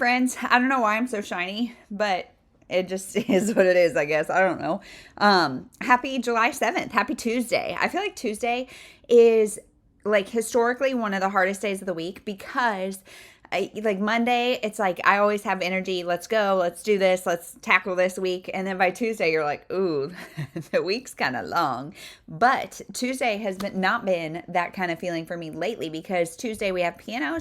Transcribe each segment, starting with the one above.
friends. I don't know why I'm so shiny, but it just is what it is, I guess. I don't know. Happy July 7th. Happy Tuesday. I feel like Tuesday is like historically one of the hardest days of the week because like Monday, it's like I always have energy. Let's go. Let's do this. Let's tackle this week. And then by Tuesday, you're like, ooh, the week's kind of long. But Tuesday has not been that kind of feeling for me lately because Tuesday we have piano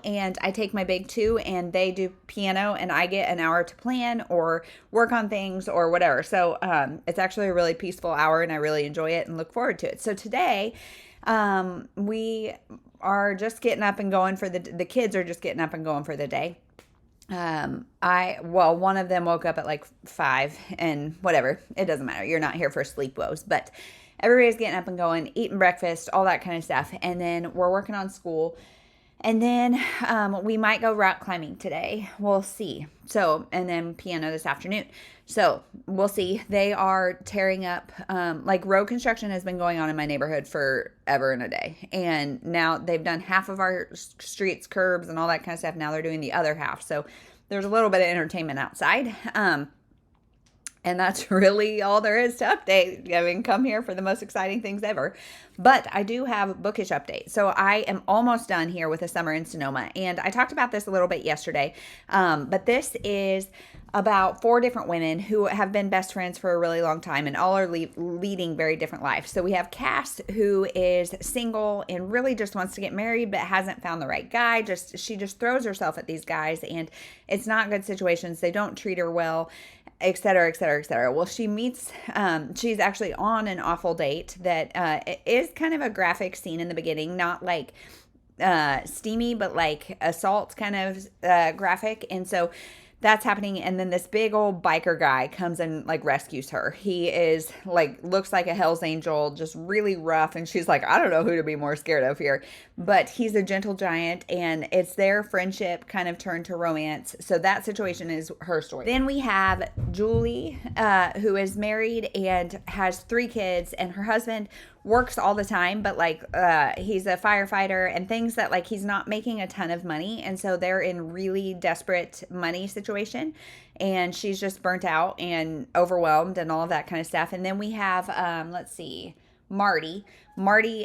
and I take my big two and they do piano and I get an hour to plan or work on things or whatever. So it's actually a really peaceful hour and I really enjoy it and look forward to it. So today we are just getting up and going for the kids are just getting up and going for the day. One of them woke up at like 5 and whatever. It doesn't matter. You're not here for sleep woes, but everybody's getting up and going, eating breakfast, all that kind of stuff. And then we're working on school. And then we might go rock climbing today. We'll see. So, and then piano this afternoon. So we'll see. They are tearing up, like road construction has been going on in my neighborhood forever and a day. And now they've done half of our streets, curbs, and all that kind of stuff. Now they're doing the other half. So there's a little bit of entertainment outside. And that's really all there is to update. I mean, come here for the most exciting things ever. But I do have a bookish update. So I am almost done here with a summer in Sonoma. And I talked about this a little bit yesterday. But this is about 4 different women who have been best friends for a really long time and all are leading very different lives. So we have Cass, who is single and really just wants to get married but hasn't found the right guy. She just throws herself at these guys and it's not good situations. They don't treat her well, et cetera, et cetera, et cetera. Well, she meets, she's actually on an awful date that is kind of a graphic scene in the beginning, not like steamy, but like assault kind of graphic. And so that's happening. And then this big old biker guy comes and like rescues her. He is like, looks like a Hell's Angel, just really rough. And she's like, I don't know who to be more scared of here, but he's a gentle giant and it's their friendship kind of turned to romance. So that situation is her story. Then we have Julie, who is married and has 3 kids and her husband works all the time, but like he's a firefighter and things that like he's not making a ton of money, and so they're in really desperate money situation and she's just burnt out and overwhelmed and all of that kind of stuff. And then we have let's see, Marty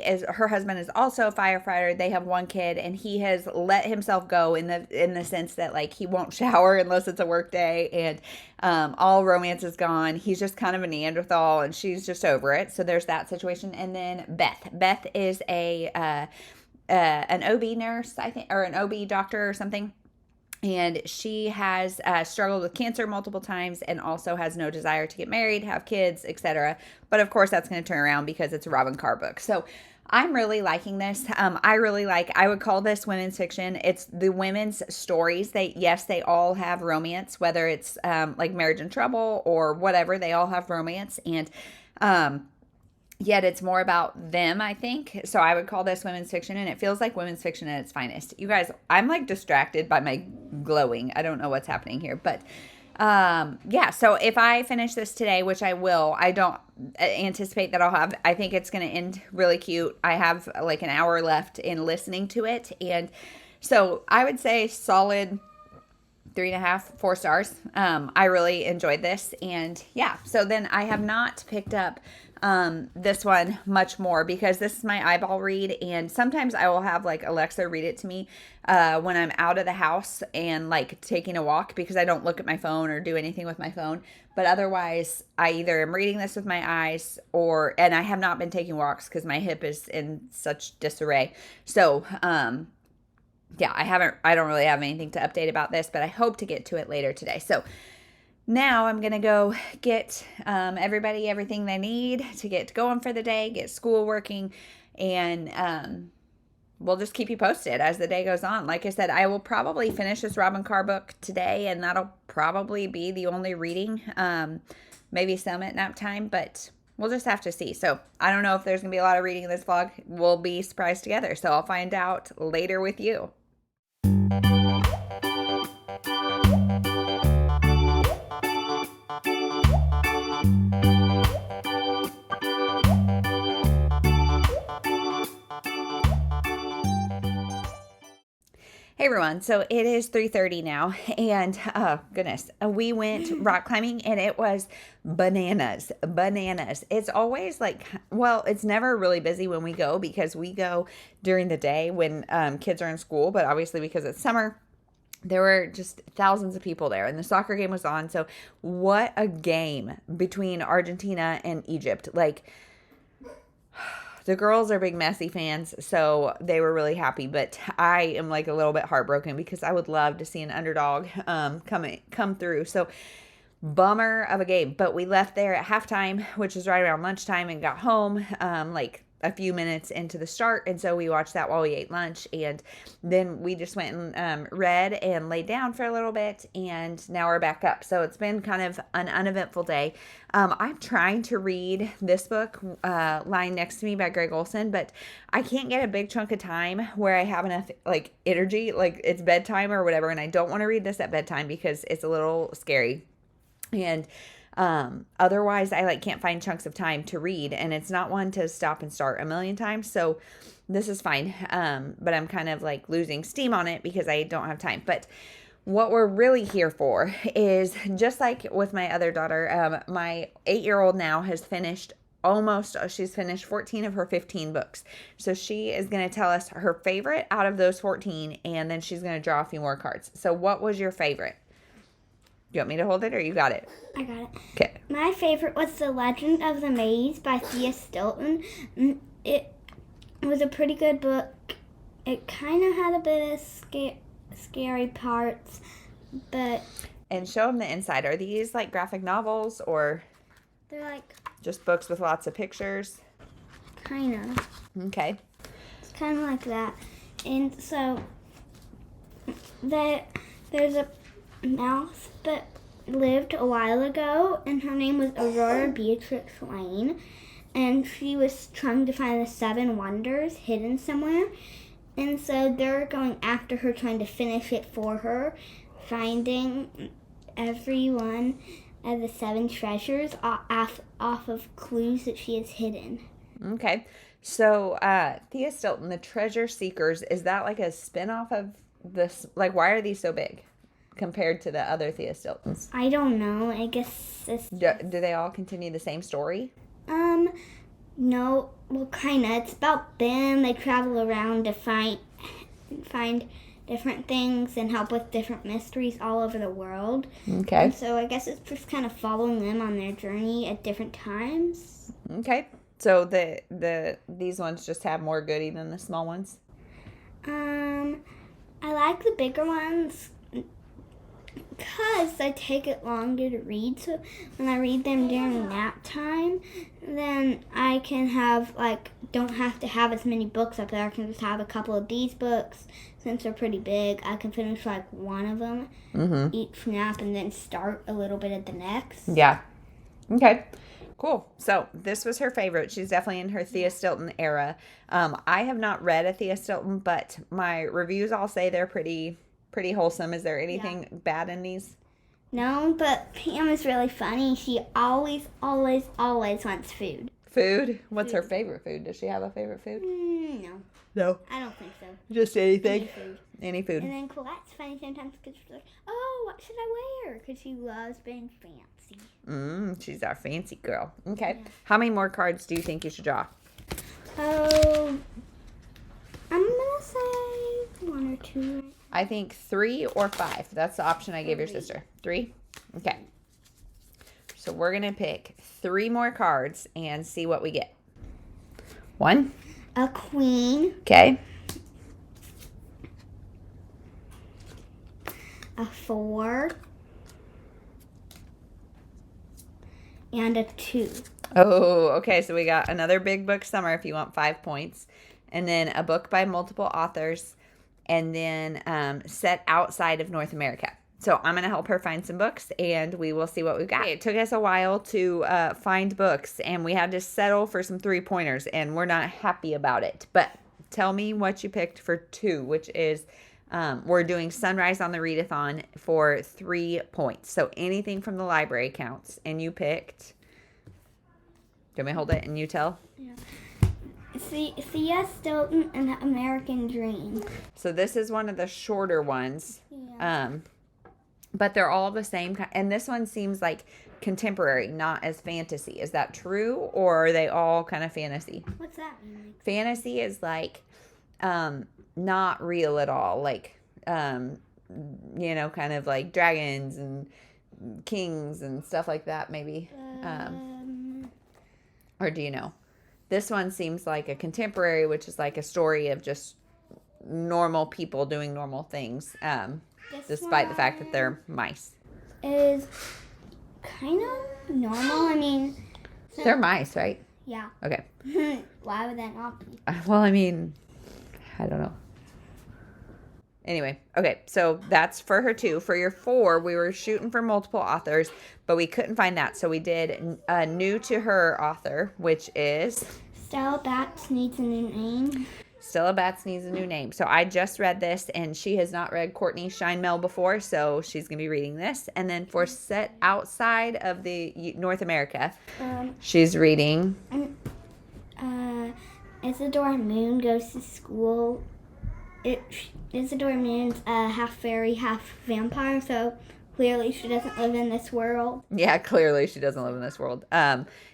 is her husband is also a firefighter. They have 1 kid and he has let himself go in the sense that like he won't shower unless it's a work day and all romance is gone. He's just kind of a Neanderthal and she's just over it. So there's that situation. And then Beth is an OB nurse, I think, or an OB doctor or something. And she has struggled with cancer multiple times and also has no desire to get married, have kids, etc. But of course, that's going to turn around because it's a Robin Carr book. So I'm really liking this. I would call this women's fiction. It's the women's stories. They all have romance, whether it's like Marriage in Trouble or whatever. They all have romance. And yet it's more about them, I think. So I would call this women's fiction, and it feels like women's fiction at its finest. You guys, I'm like distracted by my glowing. I don't know what's happening here, but yeah. So if I finish this today, which I will, I don't anticipate that I think it's going to end really cute. I have like an hour left in listening to it. And so I would say solid 3.5, 4 stars. I really enjoyed this. And yeah, so then I have not picked up this one much more because this is my eyeball read, and sometimes I will have like Alexa read it to me when I'm out of the house and like taking a walk because I don't look at my phone or do anything with my phone. But otherwise, I either am reading this with my eyes and I have not been taking walks because my hip is in such disarray. So yeah, I don't really have anything to update about this, but I hope to get to it later today. So now I'm going to go get everybody everything they need to get going for the day, get school working, and we'll just keep you posted as the day goes on. Like I said, I will probably finish this Robin Carr book today, and that'll probably be the only reading, maybe some at nap time, but we'll just have to see. So I don't know if there's going to be a lot of reading in this vlog. We'll be surprised together, so I'll find out later with you. Hey everyone, so it is 3:30 now, and oh goodness, we went rock climbing and it was bananas, bananas. It's always like, well, it's never really busy when we go because we go during the day when kids are in school, but obviously because it's summer, there were just thousands of people there and the soccer game was on. So what a game between Argentina and Egypt. Like, the girls are big Messi fans, so they were really happy. But I am like a little bit heartbroken because I would love to see an underdog come through. So bummer of a game. But we left there at halftime, which is right around lunchtime, and got home like a few minutes into the start. And so we watched that while we ate lunch. And then we just went and read and laid down for a little bit. And now we're back up. So it's been kind of an uneventful day. I'm trying to read this book, lying next to me by Greg Olson, but I can't get a big chunk of time where I have enough like energy, like it's bedtime or whatever. And I don't want to read this at bedtime because it's a little scary. And otherwise I like can't find chunks of time to read, and it's not one to stop and start a million times. So this is fine. But I'm kind of like losing steam on it because I don't have time. But what we're really here for is just like with my other daughter, my 8-year-old now has finished she's finished 14 of her 15 books. So she is going to tell us her favorite out of those 14, and then she's going to draw a few more cards. So what was your favorite? You want me to hold it or you got it? I got it. Okay. My favorite was The Legend of the Maze by Thea Stilton. It was a pretty good book. It kind of had a bit of scary parts, but... And show them the inside. Are these like graphic novels or... They're like... just books with lots of pictures? Kind of. Okay. It's kind of like that. And so, there's a mouse that lived a while ago, and her name was Aurora Beatrix Lane, and she was trying to find the 7 wonders hidden somewhere, and so they're going after her, trying to finish it for her, finding every one of the 7 treasures off of clues that she has hidden. Okay. So Thea Stilton, The Treasure Seekers, is that like a spin-off of this? Like, why are these so big compared to the other Thea Stiltons? I don't know. I guess it's... Do they all continue the same story? No. Well, kind of. It's about them. They travel around to find different things and help with different mysteries all over the world. Okay. And so I guess it's just kind of following them on their journey at different times. Okay. So these ones just have more goody than the small ones? I like the bigger ones because they take it longer to read. So when I read them during nap time, then I can don't have to have as many books up there. I can just have a couple of these books. Since they're pretty big, I can finish like one of them each nap and then start a little bit at the next. Yeah. Okay. Cool. So this was her favorite. She's definitely in her Thea Stilton era. I have not read a Thea Stilton, but my reviews all say they're pretty wholesome. Is there anything bad in these? No, but Pam is really funny. She always wants food. Food? What's her favorite food? Does she have a favorite food? No. No. I don't think so. Just anything? Any food. Any food. And then Colette's funny sometimes because she's like, oh, what should I wear? Because she loves being fancy. She's our fancy girl. Okay. Yeah. How many more cards do you think you should draw? Oh, I'm going to say 1 or 2. I think 3 or 5. That's the option I gave your 3. sister. 3? Okay. So we're going to pick 3 more cards and see what we get. 1. A queen. Okay. A 4. And a 2. Oh, okay. So we got another big book summer if you want 5 points. And then a book by multiple authors. And then set outside of North America. So I'm going to help her find some books, and we will see what we've got. It took us a while to find books, and we had to settle for some 3-pointers, and we're not happy about it. But tell me what you picked for 2, which is we're doing Sunrise on the Readathon for 3 points. So anything from the library counts. And you picked... Do you want me to hold it and you tell? Yeah. Thea Stilton and the American Dream. So this is one of the shorter ones. Yeah. But they're all the same. And this one seems like contemporary, not as fantasy. Is that true? Or are they all kind of fantasy? What's that mean? Fantasy is like not real at all. Like, kind of like dragons and kings and stuff like that, maybe. Or do you know? This one seems like a contemporary, which is like a story of just normal people doing normal things, despite the fact that they're mice. Is kind of normal. I mean, They're mice, right? yeah. Okay. Why would that not be? Well, I mean, I don't know. Anyway, okay, so that's for her 2. For your 4, we were shooting for multiple authors, but we couldn't find that. So we did a new to her author, which is Stella Batts Needs a New Name. Stella Batts Needs a New Name. So I just read this, and she has not read Courtney Scheinmel before, so she's going to be reading this. And then for set outside of the North America, she's reading Isadora Moon Goes to School. Isadora Moon's half fairy, half vampire, so clearly she doesn't live in this world. Yeah, clearly she doesn't live in this world.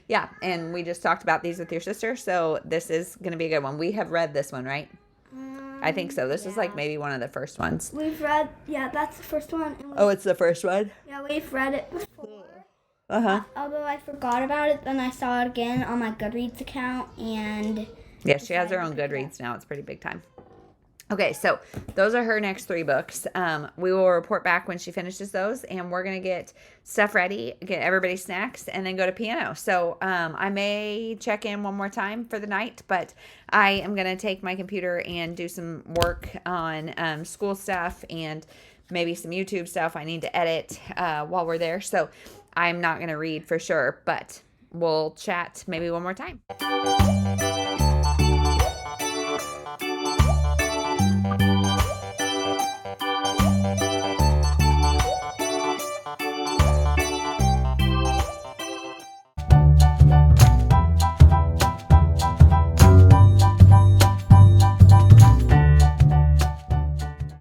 Yeah, and we just talked about these with your sister, so this is going to be a good one. We have read this one, right? I think so. This is like maybe one of the first ones. We've read, that's the first one. Oh, it's the first one? Yeah, we've read it before. Uh-huh. Although I forgot about it, then I saw it again on my Goodreads account, and... Yeah, she has her own Goodreads now. It's pretty big time. Okay, so those are her next 3 books. We will report back when she finishes those, and we're going to get stuff ready, get everybody snacks, and then go to piano. So I may check in one more time for the night, but I am going to take my computer and do some work on school stuff and maybe some YouTube stuff I need to edit while we're there. So I'm not going to read for sure, but we'll chat maybe one more time.